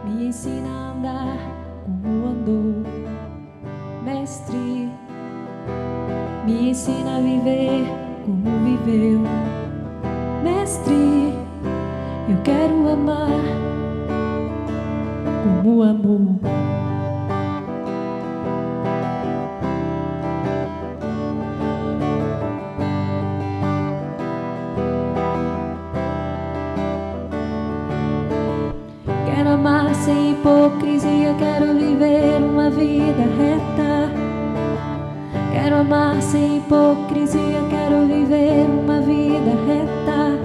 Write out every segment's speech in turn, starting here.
me ensina a andar como andou. Mestre, me ensina a viver como viveu. Mestre, eu quero amar como amou. Quero amar sem hipocrisia, quero viver uma vida reta. Quero amar sem hipocrisia, quero viver uma vida reta,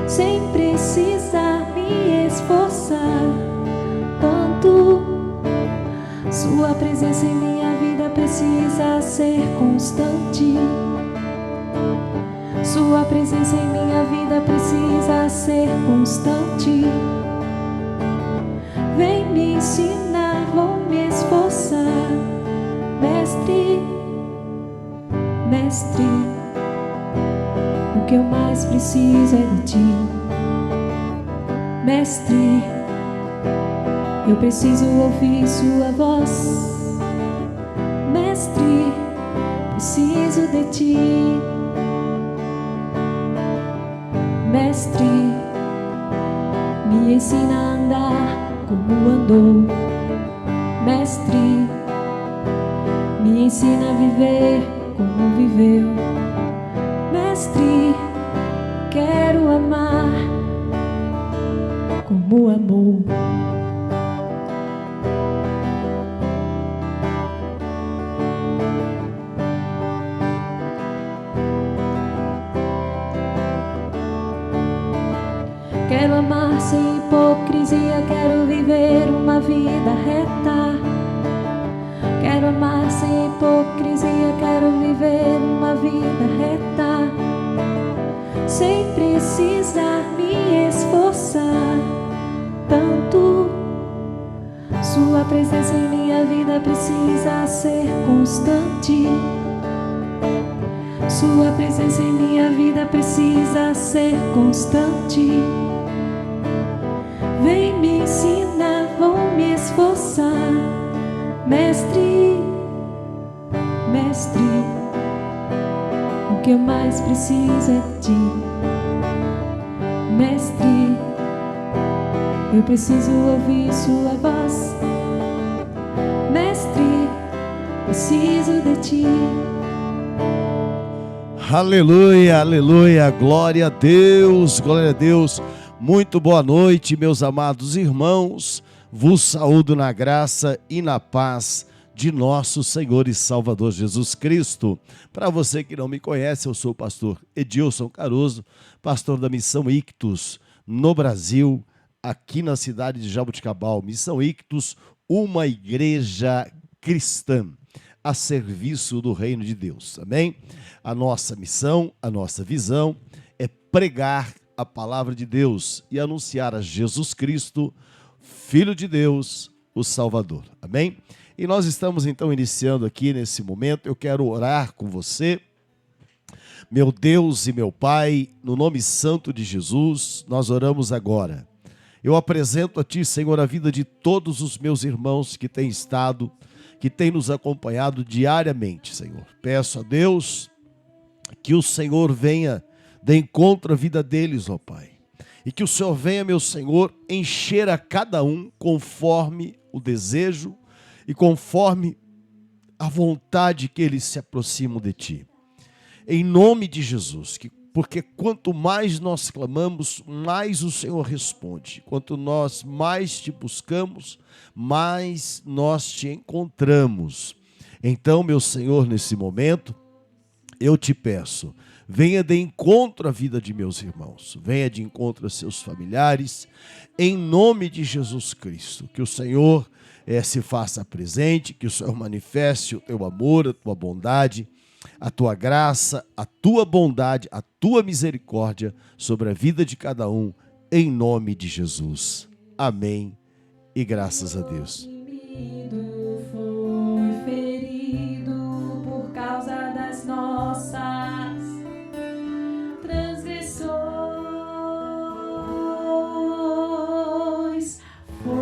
sem precisar me esforçar tanto. Sua presença em minha vida precisa ser constante. Sua presença em minha vida precisa ser constante. Vem me ensinar, vou me esforçar. Mestre, mestre, o que eu mais preciso é de ti. Mestre, eu preciso ouvir sua voz. Mestre, preciso de ti. Mestre, me ensina a andar como andou. Mestre, me ensina a viver como viveu. Mestre, quero amar como amou. Quero amar sem hipocrisia, quero viver uma vida reta. Quero amar sem hipocrisia, quero viver uma vida reta, sem precisar me esforçar tanto. Sua presença em minha vida precisa ser constante. Sua presença em minha vida precisa ser constante. Vem me ensinar, vou me esforçar. Mestre, mestre, o que eu mais preciso é de ti. Mestre, eu preciso ouvir sua voz. Mestre, preciso de ti. Aleluia, aleluia, glória a Deus, glória a Deus. Muito boa noite, meus amados irmãos. Vos saúdo na graça e na paz de nosso Senhor e Salvador Jesus Cristo. Para você que não me conhece, eu sou o pastor Edilson Caruso, pastor da Missão Ictus no Brasil, aqui na cidade de Jaboticabal. Missão Ictus, uma igreja cristã a serviço do reino de Deus, amém? A nossa missão, a nossa visão é pregar a palavra de Deus e anunciar a Jesus Cristo, Filho de Deus, o Salvador, amém? E nós estamos então iniciando aqui nesse momento. Eu quero orar com você. Meu Deus e meu Pai, no nome santo de Jesus, nós oramos agora. Eu apresento a Ti, Senhor, a vida de todos os meus irmãos que têm estado, que têm nos acompanhado diariamente, Senhor. Peço a Deus que o Senhor venha de encontro à vida deles, ó Pai. E que o Senhor venha, meu Senhor, encher a cada um conforme o desejo e conforme a vontade que eles se aproximam de Ti. Em nome de Jesus, porque quanto mais nós clamamos, mais o Senhor responde. Quanto nós mais Te buscamos, mais nós Te encontramos. Então, meu Senhor, nesse momento, eu Te peço, venha de encontro à vida de meus irmãos, venha de encontro a seus familiares, em nome de Jesus Cristo, que o Senhor se faça presente, que o Senhor manifeste o Teu amor, a Tua bondade, a Tua graça, a Tua bondade, a Tua misericórdia sobre a vida de cada um, em nome de Jesus. Amém e graças a Deus. Foi ferido por causa das nossas transgressões, foi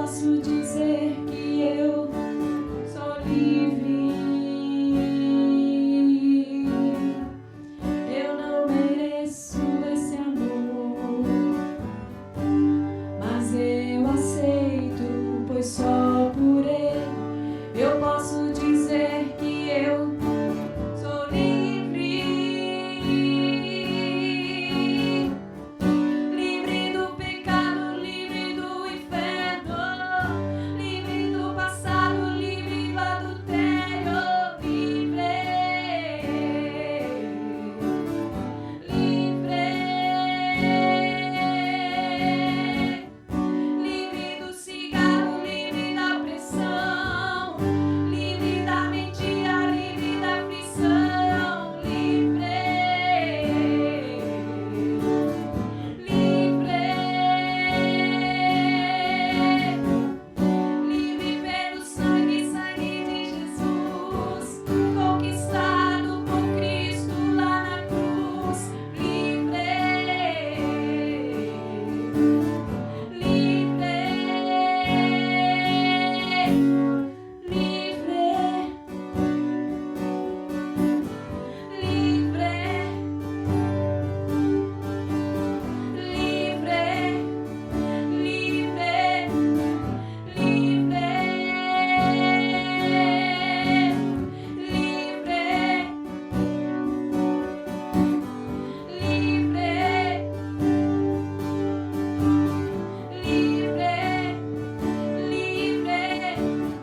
posso dizer que eu sou livre. Eu não mereço esse amor, mas eu aceito, pois só por ele eu posso dizer que eu sou livre. Livre do pecado, livre do inferno, livre do passado, livre do adultério, livre. Livre do cigarro, livre da pressão, livre da mentira, livre da aflição, livre. Livre pelo sangue, sangue de Jesus, conquistado por Cristo lá na cruz. Livre, livre,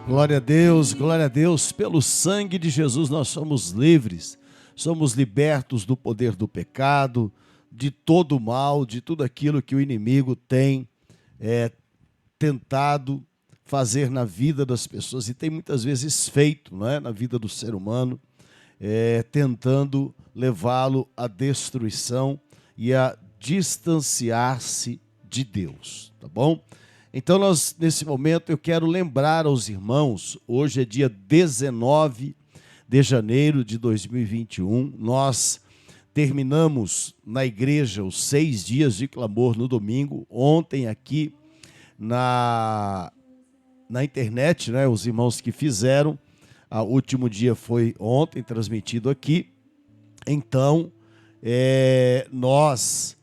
Glória a Deus, pelo sangue de Jesus nós somos livres, somos libertos do poder do pecado, de todo o mal, de tudo aquilo que o inimigo tem tentado fazer na vida das pessoas e tem muitas vezes feito, não é, na vida do ser humano, tentando levá-lo à destruição e a distanciar-se de Deus, tá bom? Então, nesse momento, eu quero lembrar aos irmãos, hoje é dia 19 de janeiro de 2021, nós terminamos na igreja os 6 dias de clamor no domingo, ontem aqui na internet, né, os irmãos que fizeram, o último dia foi ontem, transmitido aqui, então, nós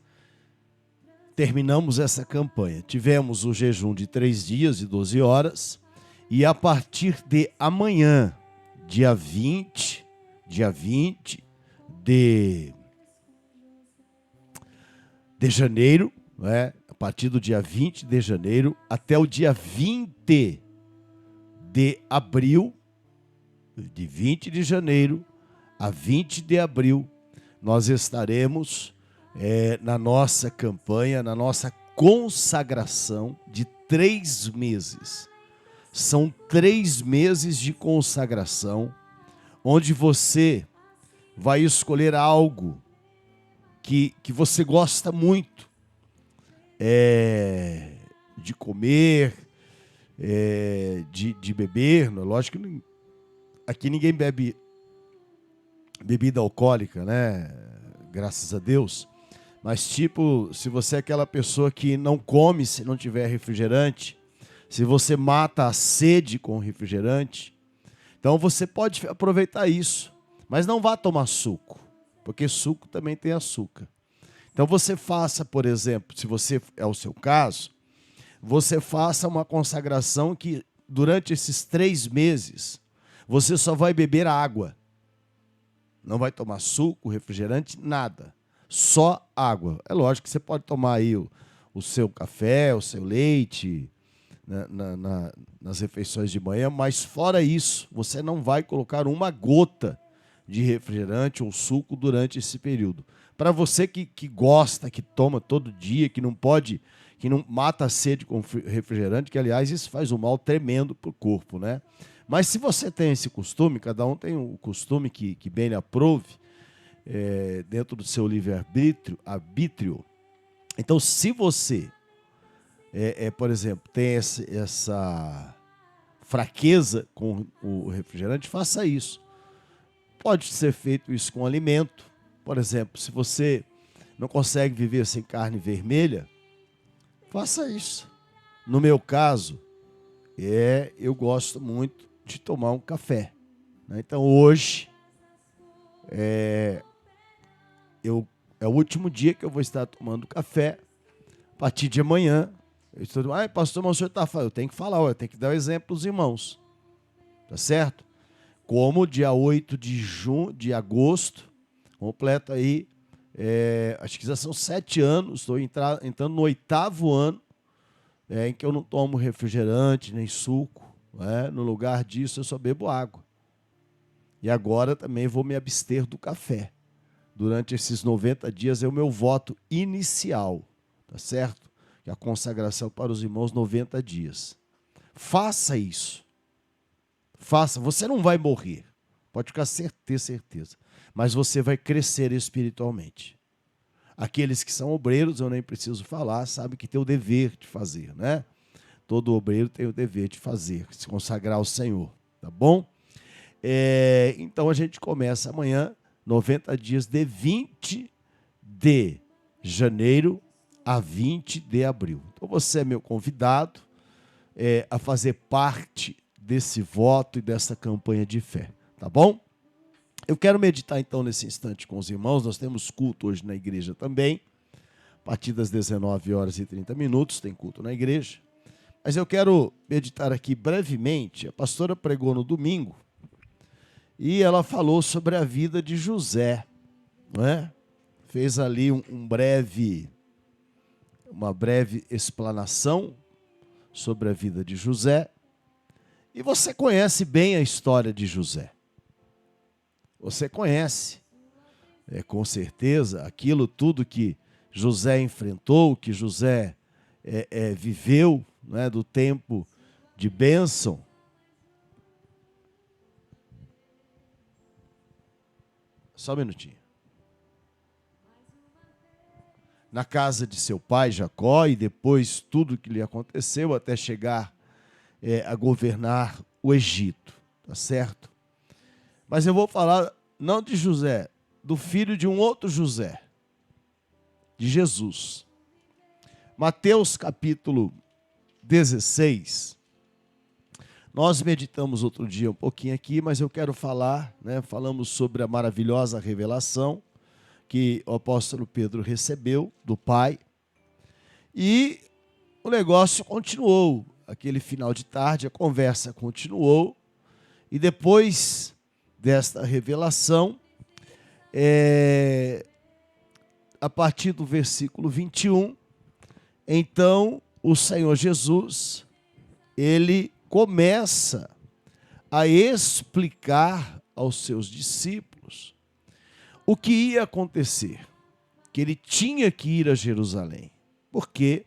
terminamos essa campanha. Tivemos o jejum de 3 dias e 12 horas e a partir de amanhã, dia 20 de janeiro, né? A partir do dia 20 de janeiro até o dia 20 de abril, de 20 de janeiro a 20 de abril, nós estaremos na nossa campanha, na nossa consagração de 3 meses. São 3 meses de consagração, onde você vai escolher algo que você gosta muito, de comer, de beber. Lógico que aqui ninguém bebe bebida alcoólica, né? Graças a Deus. Mas tipo, se você é aquela pessoa que não come se não tiver refrigerante, se você mata a sede com refrigerante, então você pode aproveitar isso, mas não vá tomar suco, porque suco também tem açúcar. Então você faça, por exemplo, se você é o seu caso, você faça uma consagração que durante esses 3 meses você só vai beber água. Não vai tomar suco, refrigerante, nada. Só água. É lógico que você pode tomar aí o seu café, o seu leite, nas refeições de manhã, mas fora isso, você não vai colocar uma gota de refrigerante ou suco durante esse período. Para você que gosta, que toma todo dia, que não mata a sede com refrigerante, que aliás isso faz um mal tremendo para o corpo, né? Mas se você tem esse costume, cada um tem o costume que bem lhe aprove, dentro do seu livre-arbítrio. Então, se você, por exemplo, tem essa fraqueza com o refrigerante, faça isso. Pode ser feito isso com alimento. Por exemplo, se você não consegue viver sem carne vermelha, faça isso. No meu caso, eu gosto muito de tomar um café, né? Então hoje é o último dia que eu vou estar tomando café. A partir de amanhã, eu estou dizendo, pastor, mas o senhor está falando, eu tenho que falar, eu tenho que dar o exemplo aos irmãos, tá certo? Como dia 8 de agosto, completo aí, acho que já são 7 anos, estou entrando no 8º ano, em que eu não tomo refrigerante, nem suco, né? No lugar disso eu só bebo água. E agora também vou me abster do café. Durante esses 90 dias é o meu voto inicial, tá certo? Que é a consagração para os irmãos 90 dias. Faça isso. Faça, você não vai morrer, pode ficar ter certeza, mas você vai crescer espiritualmente. Aqueles que são obreiros, eu nem preciso falar, sabem que tem o dever de fazer, né? Todo obreiro tem o dever de fazer, se consagrar ao Senhor, tá bom? Então a gente começa amanhã, 90 dias de 20 de janeiro a 20 de abril. Então você é meu convidado a fazer parte desse voto e dessa campanha de fé, tá bom? Eu quero meditar então nesse instante com os irmãos. Nós temos culto hoje na igreja também, a partir das 19h30 tem culto na igreja. Mas eu quero meditar aqui brevemente. A pastora pregou no domingo e ela falou sobre a vida de José, não é? Fez ali uma breve explanação sobre a vida de José. E você conhece bem a história de José. Você conhece, com certeza, aquilo tudo que José enfrentou, que José viveu, né, do tempo de bênção. Só um minutinho. Na casa de seu pai, Jacó, e depois tudo que lhe aconteceu até chegar a governar o Egito, tá certo? Mas eu vou falar não de José, do filho de um outro José, de Jesus. Mateus capítulo 16. Nós meditamos outro dia um pouquinho aqui, mas eu quero falar, né? Falamos sobre a maravilhosa revelação que o apóstolo Pedro recebeu do Pai. E o negócio continuou. Aquele final de tarde, a conversa continuou. E depois desta revelação, a partir do versículo 21, então o Senhor Jesus, ele começa a explicar aos seus discípulos o que ia acontecer, que ele tinha que ir a Jerusalém, porque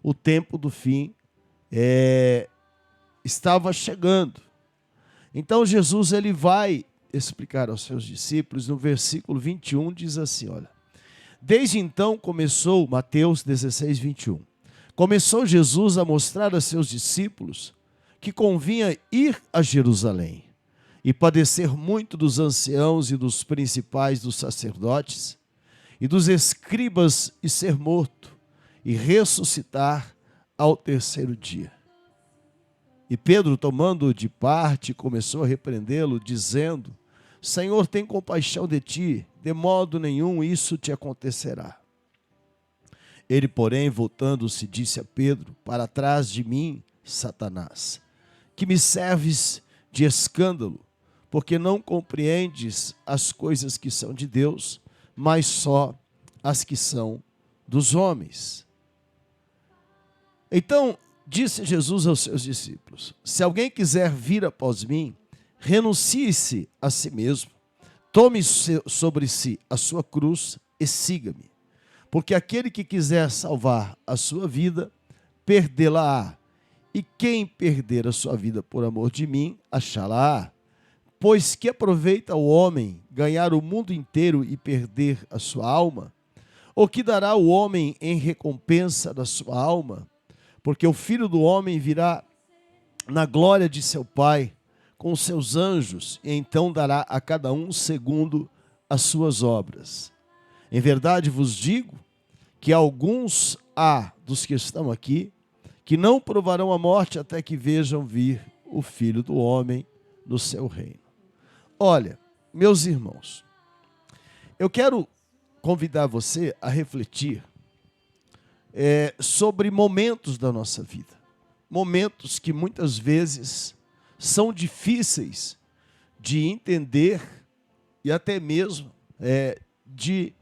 o tempo do fim estava chegando. Então Jesus ele vai explicar aos seus discípulos, no versículo 21 diz assim, olha, desde então começou, Mateus 16, 21, começou Jesus a mostrar a seus discípulos que convinha ir a Jerusalém e padecer muito dos anciãos e dos principais dos sacerdotes e dos escribas e ser morto e ressuscitar ao terceiro dia. E Pedro, tomando-o de parte, começou a repreendê-lo, dizendo, Senhor, tem compaixão de ti, de modo nenhum isso te acontecerá. Ele, porém, voltando-se, disse a Pedro, para trás de mim, Satanás, que me serves de escândalo, porque não compreendes as coisas que são de Deus, mas só as que são dos homens. Então, disse Jesus aos seus discípulos, se alguém quiser vir após mim, renuncie-se a si mesmo, tome sobre si a sua cruz e siga-me. Porque aquele que quiser salvar a sua vida, perdê-la-á. E quem perder a sua vida por amor de mim, achá-la-á. Pois que aproveita o homem ganhar o mundo inteiro e perder a sua alma? Ou que dará o homem em recompensa da sua alma? Porque o Filho do Homem virá na glória de seu Pai, com os seus anjos, e então dará a cada um segundo as suas obras. Em verdade vos digo que alguns há dos que estão aqui, que não provarão a morte até que vejam vir o Filho do Homem no seu reino. Olha, meus irmãos, eu quero convidar você a refletir sobre momentos da nossa vida. Momentos que muitas vezes são difíceis de entender e até mesmo de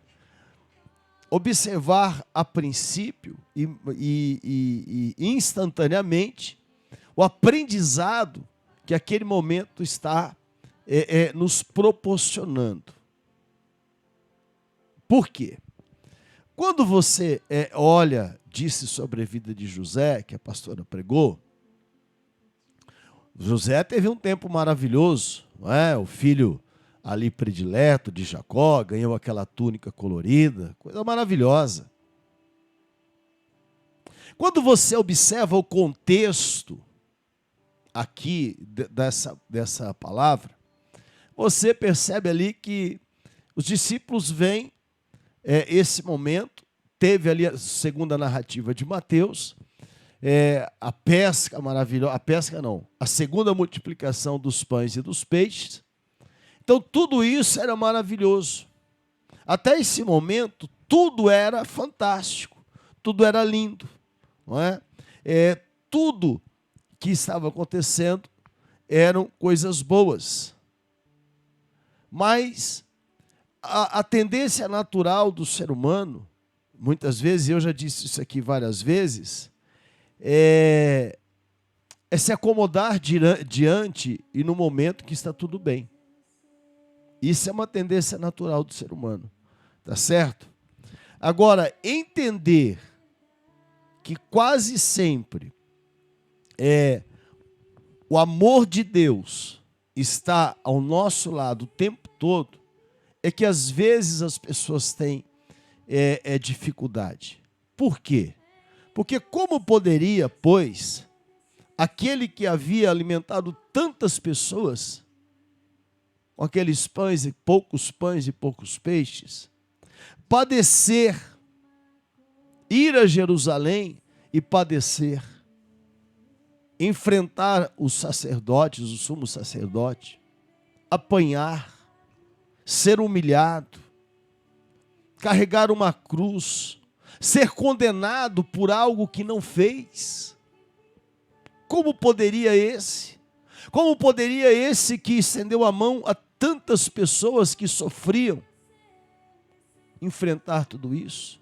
observar a princípio e instantaneamente o aprendizado que aquele momento está nos proporcionando. Por quê? Quando você disse sobre a vida de José, que a pastora pregou, José teve um tempo maravilhoso, não é? O filho ali predileto de Jacó, ganhou aquela túnica colorida, coisa maravilhosa. Quando você observa o contexto aqui dessa palavra, você percebe ali que os discípulos veem esse momento, teve ali a segunda narrativa de Mateus, a pesca maravilhosa, a segunda multiplicação dos pães e dos peixes. Então tudo isso era maravilhoso. Até esse momento, tudo era fantástico, tudo era lindo, não é? Tudo que estava acontecendo eram coisas boas. Mas a tendência natural do ser humano, muitas vezes, eu já disse isso aqui várias vezes, é se acomodar diante e no momento que está tudo bem. Isso é uma tendência natural do ser humano, tá certo? Agora, entender que quase sempre o amor de Deus está ao nosso lado o tempo todo, é que às vezes as pessoas têm dificuldade. Por quê? Porque como poderia, pois, aquele que havia alimentado tantas pessoas, com aqueles pães e poucos peixes, padecer, ir a Jerusalém e padecer, enfrentar os sacerdotes, o sumo sacerdote, apanhar, ser humilhado, carregar uma cruz, ser condenado por algo que não fez. Como poderia esse? Como poderia esse que estendeu a mão a tantas pessoas que sofriam enfrentar tudo isso?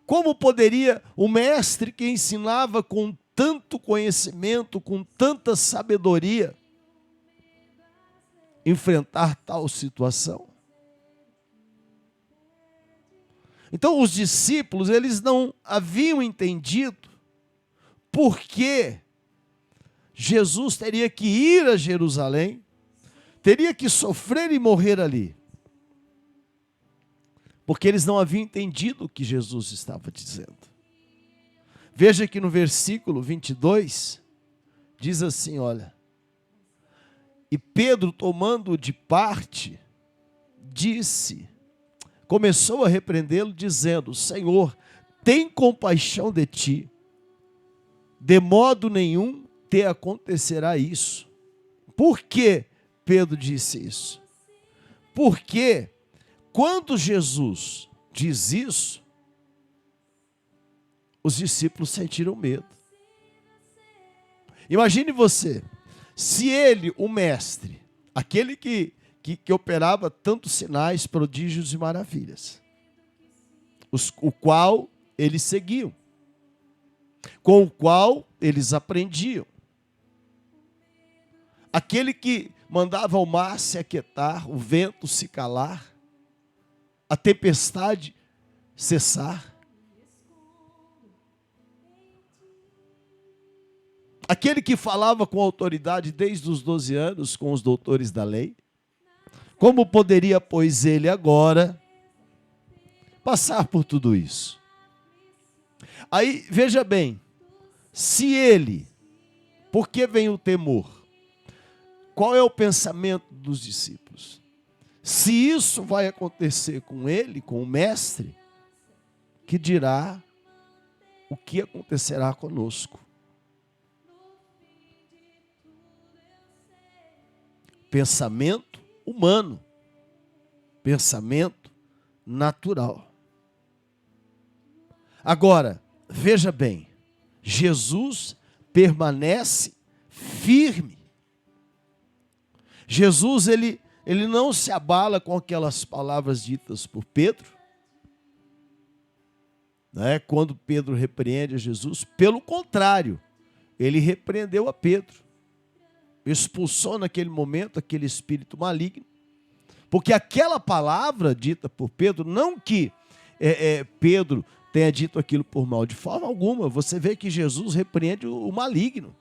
Como poderia o mestre que ensinava com tanto conhecimento, com tanta sabedoria, enfrentar tal situação? Então os discípulos, eles não haviam entendido por que Jesus teria que ir a Jerusalém, teria que sofrer e morrer ali. Porque eles não haviam entendido o que Jesus estava dizendo. Veja que no versículo 22, diz assim, olha: e Pedro, tomando-o de parte, começou a repreendê-lo, dizendo: Senhor, tem compaixão de ti, de modo nenhum te acontecerá isso. Por que Pedro disse isso? Porque quando Jesus diz isso, os discípulos sentiram medo. Imagine você, se ele, o mestre, aquele que operava tantos sinais, prodígios e maravilhas, o qual eles seguiam, com o qual eles aprendiam, aquele que mandava o mar se aquietar, o vento se calar, a tempestade cessar, aquele que falava com autoridade desde os 12 anos com os doutores da lei, como poderia, pois, ele agora passar por tudo isso? Aí, veja bem, se ele, por que vem o temor? Qual é o pensamento dos discípulos? Se isso vai acontecer com ele, com o mestre, que dirá o que acontecerá conosco? pensamento humano, pensamento natural. Agora, veja bem, Jesus permanece firme. Jesus, ele não se abala com aquelas palavras ditas por Pedro, né? Quando Pedro repreende a Jesus, pelo contrário, ele repreendeu a Pedro, expulsou naquele momento aquele espírito maligno, porque aquela palavra dita por Pedro, não que Pedro tenha dito aquilo por mal, de forma alguma. Você vê que Jesus repreende o maligno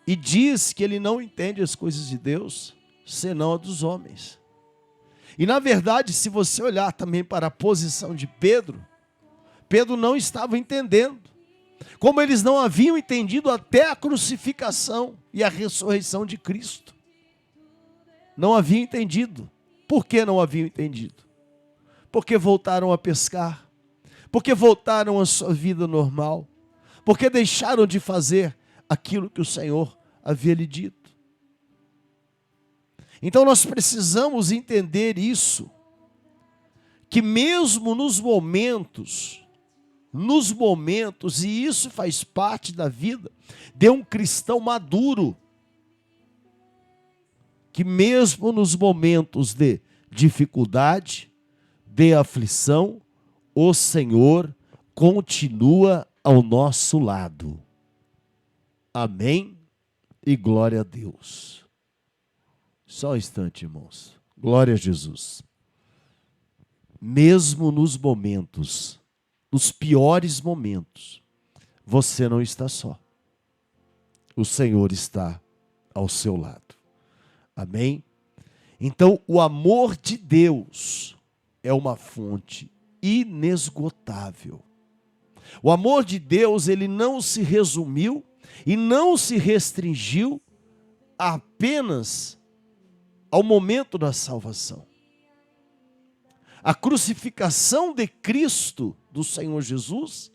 e diz que ele não entende as coisas de Deus, senão a dos homens. E na verdade, se você olhar também para a posição de Pedro, Pedro não estava entendendo, como eles não haviam entendido até a crucificação e a ressurreição de Cristo. Não haviam entendido. Por que não haviam entendido? Porque voltaram a pescar, porque voltaram à sua vida normal, porque deixaram de fazer aquilo que o Senhor havia lhe dito. Então nós precisamos entender isso, que mesmo nos momentos, e isso faz parte da vida de um cristão maduro, que mesmo nos momentos de dificuldade, de aflição, o Senhor continua ao nosso lado. Amém? E glória a Deus. Só um instante, irmãos. Glória a Jesus. Mesmo nos momentos, nos piores momentos, você não está só. O Senhor está ao seu lado. Amém? Então, o amor de Deus é uma fonte inesgotável. O amor de Deus, ele não se resumiu e não se restringiu apenas ao momento da salvação. A crucificação de Cristo, do Senhor Jesus,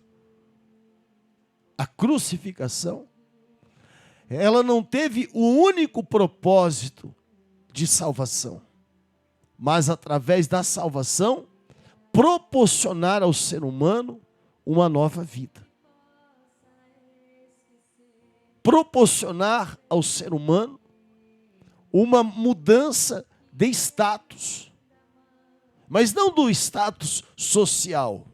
a crucificação, ela não teve o único propósito de salvação, mas através da salvação, proporcionar ao ser humano uma nova vida. Proporcionar ao ser humano uma mudança de status, mas não do status social,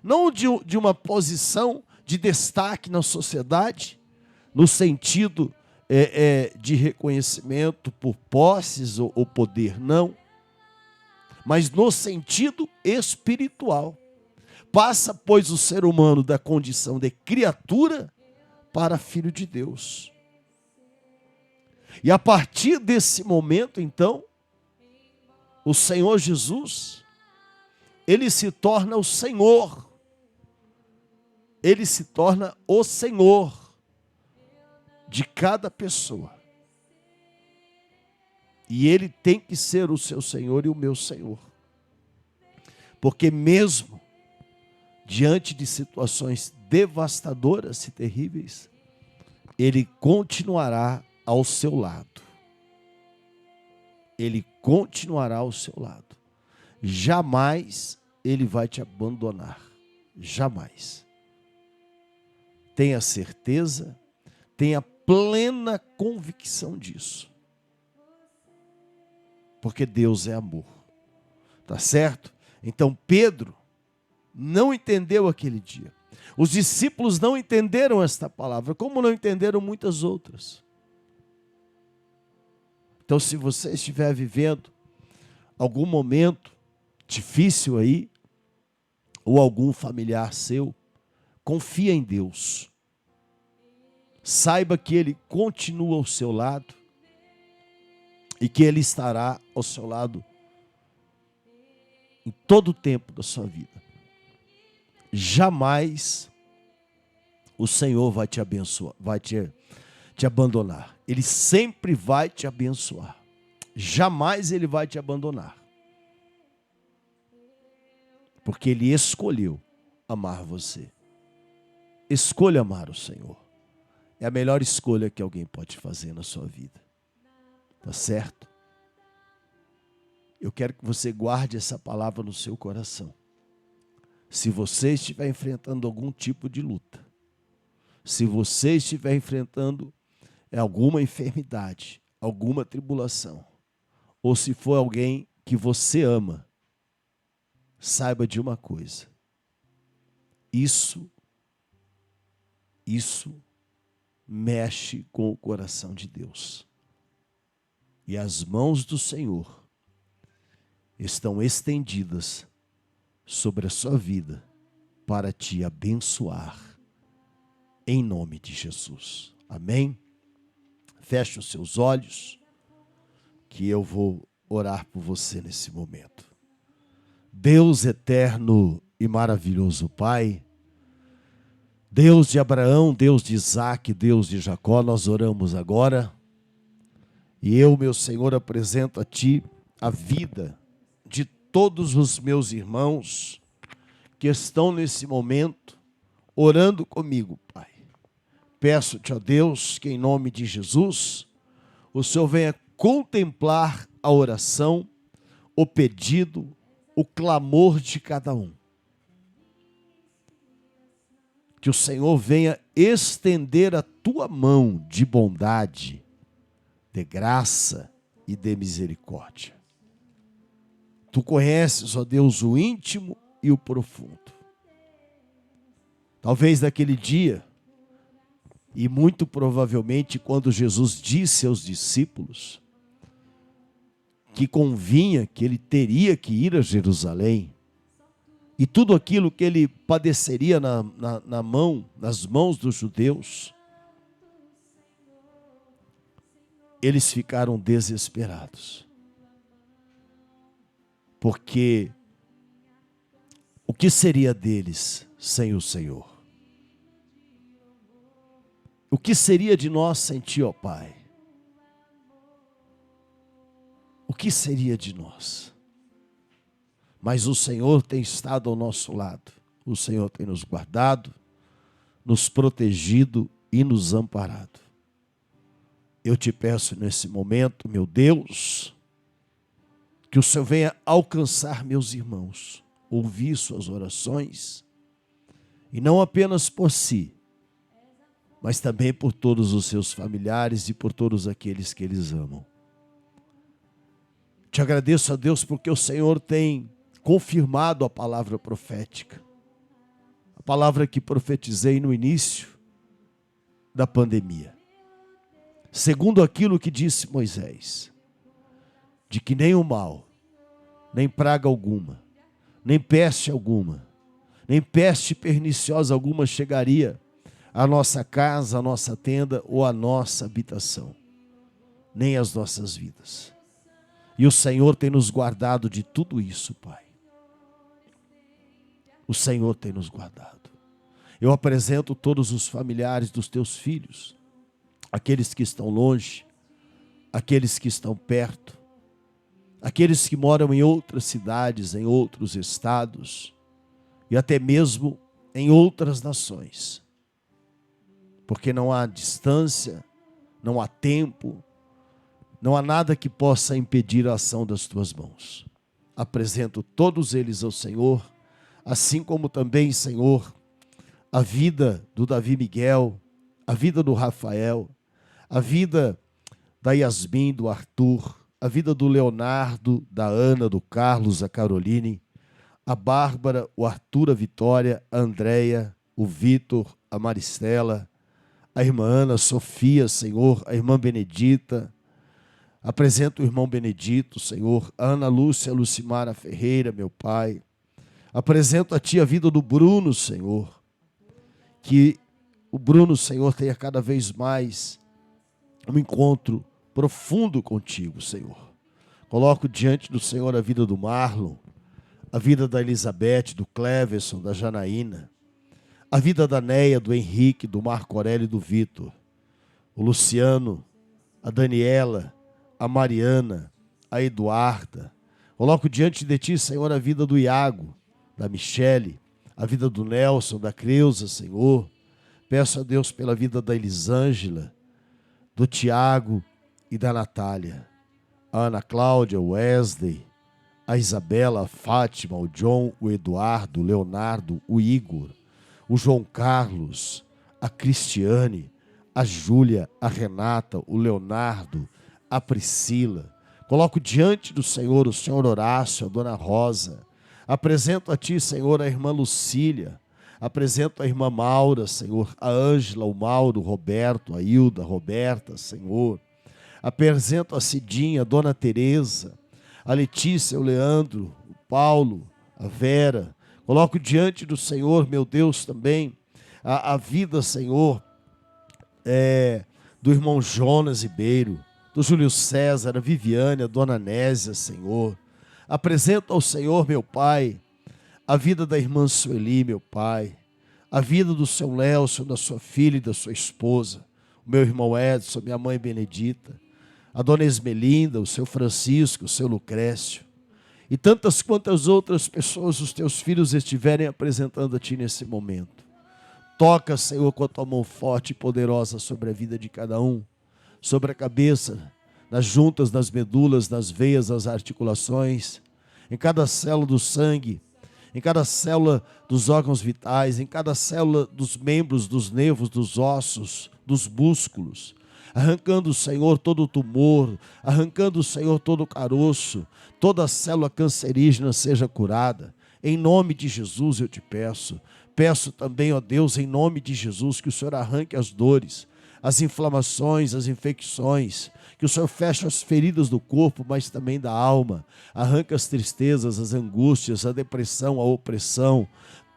não de uma posição de destaque na sociedade, no sentido de reconhecimento por posses ou poder, não, mas no sentido espiritual. Passa, pois, o ser humano da condição de criatura para filho de Deus. E a partir desse momento, então, o Senhor Jesus, ele se torna o Senhor. Ele se torna o Senhor de cada pessoa. E ele tem que ser o seu Senhor e o meu Senhor. Porque mesmo diante de situações devastadoras e terríveis, ele continuará ao seu lado. Ele continuará ao seu lado. Jamais ele vai te abandonar. Jamais. Tenha certeza, tenha plena convicção disso. Porque Deus é amor. Tá certo? Então Pedro não entendeu aquele dia. Os discípulos não entenderam esta palavra, como não entenderam muitas outras. Então, se você estiver vivendo algum momento difícil aí, ou algum familiar seu, confia em Deus. Saiba que Ele continua ao seu lado e que Ele estará ao seu lado em todo o tempo da sua vida. Jamais o Senhor vai te abençoar, vai te abandonar. Ele sempre vai te abençoar. Jamais Ele vai te abandonar. Porque Ele escolheu amar você. Escolha amar o Senhor. é a melhor escolha que alguém pode fazer na sua vida. Tá certo? Eu quero que você guarde essa palavra no seu coração. Se você estiver enfrentando algum tipo de luta, se você estiver enfrentando alguma enfermidade, alguma tribulação, ou se for alguém que você ama, saiba de uma coisa. Isso mexe com o coração de Deus. E as mãos do Senhor estão estendidas sobre a sua vida para te abençoar, em nome de Jesus. Amém? Feche os seus olhos, que eu vou orar por você nesse momento. Deus eterno e maravilhoso Pai, Deus de Abraão, Deus de Isaac, Deus de Jacó, nós oramos agora. E eu, meu Senhor, apresento a Ti a vida de todos os meus irmãos que estão nesse momento orando comigo, Pai. Peço-te, ó Deus, que em nome de Jesus, o Senhor venha contemplar a oração, o pedido, o clamor de cada um. Que o Senhor venha estender a tua mão de bondade, de graça e de misericórdia. Tu conheces, ó Deus, o íntimo e o profundo. Talvez naquele dia, e muito provavelmente quando Jesus disse aos discípulos que convinha, que ele teria que ir a Jerusalém, e tudo aquilo que ele padeceria nas mãos dos judeus, eles ficaram desesperados. Porque o que seria deles sem o Senhor? O que seria de nós sem Ti, ó Pai? O que seria de nós? Mas o Senhor tem estado ao nosso lado. O Senhor tem nos guardado, nos protegido e nos amparado. Eu te peço nesse momento, meu Deus, que o Senhor venha alcançar meus irmãos, ouvir suas orações, e não apenas por si, mas também por todos os seus familiares e por todos aqueles que eles amam. Te agradeço a Deus porque o Senhor tem confirmado a palavra profética, a palavra que profetizei no início da pandemia, segundo aquilo que disse Moisés, de que nem o mal, nem praga alguma, nem peste alguma, nem peste perniciosa alguma chegaria à nossa casa, à nossa tenda ou à nossa habitação, nem às nossas vidas. E o Senhor tem nos guardado de tudo isso, Pai. O Senhor tem nos guardado. Eu apresento todos os familiares dos teus filhos, aqueles que estão longe, aqueles que estão perto, aqueles que moram em outras cidades, em outros estados e até mesmo em outras nações. Porque não há distância, não há tempo, não há nada que possa impedir a ação das tuas mãos. Apresento todos eles ao Senhor, assim como também, Senhor, a vida do Davi Miguel, a vida do Rafael, a vida da Yasmin, do Arthur, a vida do Leonardo, da Ana, do Carlos, a Caroline, a Bárbara, o Arthur, a Vitória, a Andréia, o Vitor, a Maristela, a irmã Ana, a Sofia, Senhor, a irmã Benedita. Apresento o irmão Benedito, Senhor, a Ana Lúcia, a Lucimara Ferreira, meu Pai. Apresento a Ti a vida do Bruno, Senhor. Que o Bruno, Senhor, tenha cada vez mais um encontro profundo contigo, Senhor. Coloco diante do Senhor a vida do Marlon, a vida da Elizabeth, do Cleverson, da Janaína, a vida da Neia, do Henrique, do Marco Aurélio e do Vitor, o Luciano, a Daniela, a Mariana, a Eduarda. Coloco diante de Ti, Senhor, a vida do Iago, da Michele, a vida do Nelson, da Creuza, Senhor. Peço a Deus pela vida da Elisângela, do Tiago e da Natália, a Ana Cláudia, o Wesley, a Isabela, a Fátima, o John, o Eduardo, o Leonardo, o Igor, o João Carlos, a Cristiane, a Júlia, a Renata, o Leonardo, a Priscila. Coloco diante do Senhor o Senhor Horácio, a Dona Rosa. Apresento a Ti, Senhor, a irmã Lucília. Apresento a irmã Maura, Senhor, a Ângela, o Mauro, o Roberto, a Hilda, a Roberta, Senhor. Apresento a Cidinha, a Dona Tereza, a Letícia, o Leandro, o Paulo, a Vera. Coloco diante do Senhor, meu Deus, também a vida, Senhor, do irmão Jonas Ribeiro, do Júlio César, a Viviane, a Dona Nésia, Senhor. Apresento ao Senhor, meu Pai, a vida da irmã Sueli, meu Pai, a vida do seu Lélcio, da sua filha e da sua esposa, o meu irmão Edson, minha mãe Benedita, a Dona Esmelinda, o seu Francisco, o seu Lucrécio, e tantas quantas outras pessoas os teus filhos estiverem apresentando a Ti nesse momento. Toca, Senhor, com a Tua mão forte e poderosa sobre a vida de cada um, sobre a cabeça, nas juntas, nas medulas, nas veias, nas articulações, em cada célula do sangue, em cada célula dos órgãos vitais, em cada célula dos membros, dos nervos, dos ossos, dos músculos, arrancando, Senhor, todo o tumor, arrancando, Senhor, todo o caroço, toda a célula cancerígena seja curada. Em nome de Jesus eu te peço. Peço também, ó Deus, em nome de Jesus, que o Senhor arranque as dores, as inflamações, as infecções, que o Senhor feche as feridas do corpo, mas também da alma, arranque as tristezas, as angústias, a depressão, a opressão,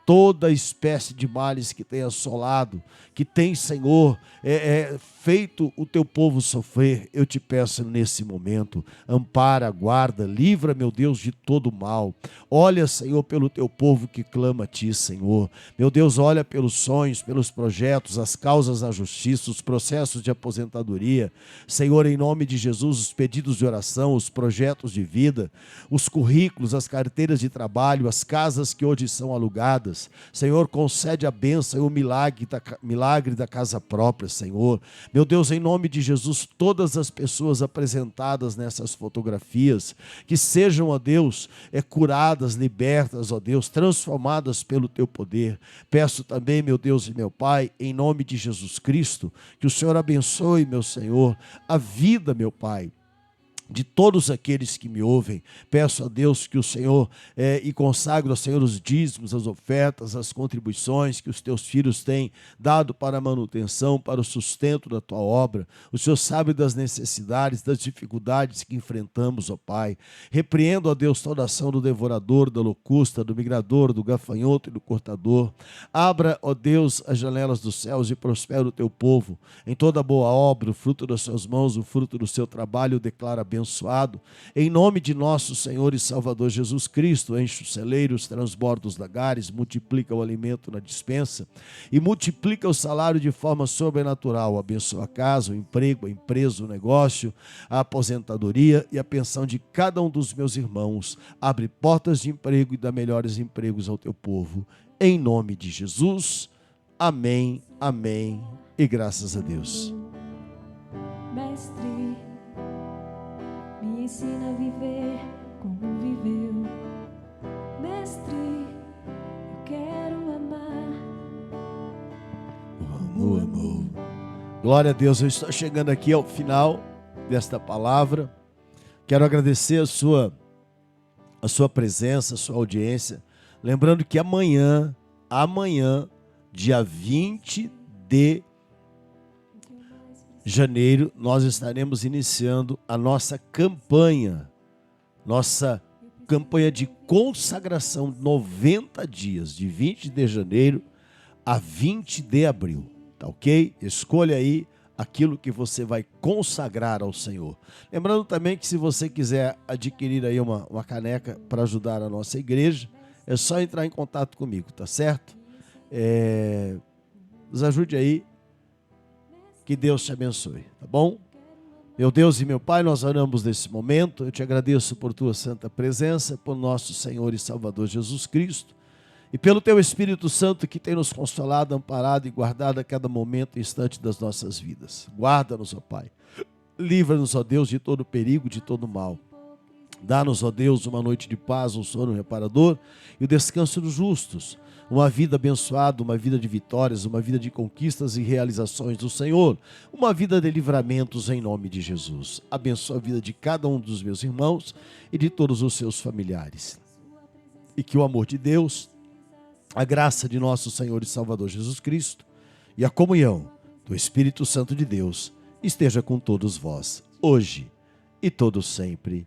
toda espécie de males que tem assolado, que tem, Senhor, feito o teu povo sofrer. Eu te peço nesse momento, ampara, guarda, livra, meu Deus, de todo mal. Olha, Senhor, pelo teu povo que clama a Ti, Senhor. Meu Deus, olha pelos sonhos, pelos projetos, as causas na justiça, os processos de aposentadoria. Senhor, em nome de Jesus, os pedidos de oração, os projetos de vida, os currículos, as carteiras de trabalho, as casas que hoje são alugadas. Senhor, concede a bênção e o milagre da casa própria, Senhor. Meu Deus, em nome de Jesus, todas as pessoas apresentadas nessas fotografias, que sejam, ó Deus, curadas, libertas, ó Deus, transformadas pelo Teu poder. Peço também, meu Deus e meu Pai, em nome de Jesus Cristo, que o Senhor abençoe, meu Senhor, a vida, meu Pai, de todos aqueles que me ouvem. Peço a Deus que o Senhor e consagro ao Senhor os dízimos, as ofertas, as contribuições que os teus filhos têm dado para a manutenção, para o sustento da tua obra. O Senhor sabe das necessidades, das dificuldades que enfrentamos, ó Pai. Repreendo, ó Deus, toda ação do devorador, da locusta, do migrador, do gafanhoto e do cortador. Abra, ó Deus, as janelas dos céus e prospera o teu povo em toda boa obra, o fruto das suas mãos, o fruto do seu trabalho, declara bênção. Em nome de nosso Senhor e Salvador Jesus Cristo, enche os celeiros, transborda os lagares, multiplica o alimento na despensa e multiplica o salário de forma sobrenatural. Abençoa a casa, o emprego, a empresa, o negócio, a aposentadoria e a pensão de cada um dos meus irmãos. Abre portas de emprego e dá melhores empregos ao teu povo. Em nome de Jesus, amém, amém e graças a Deus. Mestre, me ensina a viver como viveu. Mestre, eu quero amar. Amor. Glória a Deus, eu estou chegando aqui ao final desta palavra. Quero agradecer a sua presença, a sua audiência. Lembrando que amanhã, dia 20 de janeiro, nós estaremos iniciando a nossa campanha de consagração, 90 dias, de 20 de janeiro a 20 de abril, tá ok? Escolha aí aquilo que você vai consagrar ao Senhor. Lembrando também que se você quiser adquirir aí uma caneca para ajudar a nossa igreja, é só entrar em contato comigo, tá certo? Nos ajude aí. Que Deus te abençoe, tá bom? Meu Deus e meu Pai, nós oramos nesse momento. Eu te agradeço por tua santa presença, por nosso Senhor e Salvador Jesus Cristo. e pelo Teu Espírito Santo que tem nos consolado, amparado e guardado a cada momento e instante das nossas vidas. Guarda-nos, ó Pai. Livra-nos, ó Deus, de todo perigo, de todo mal. Dá-nos, ó Deus, uma noite de paz, um sono reparador e o descanso dos justos. Uma vida abençoada, uma vida de vitórias, uma vida de conquistas e realizações do Senhor. Uma vida de livramentos em nome de Jesus. Abençoa a vida de cada um dos meus irmãos e de todos os seus familiares. E que o amor de Deus, a graça de nosso Senhor e Salvador Jesus Cristo e a comunhão do Espírito Santo de Deus esteja com todos vós, hoje e todo sempre.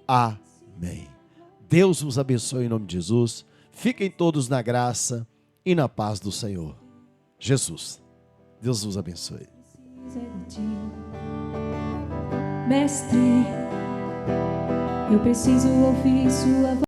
Amém. Deus vos abençoe em nome de Jesus. Fiquem todos na graça e na paz do Senhor Jesus. Deus vos abençoe. Mestre, eu preciso ouvir sua voz.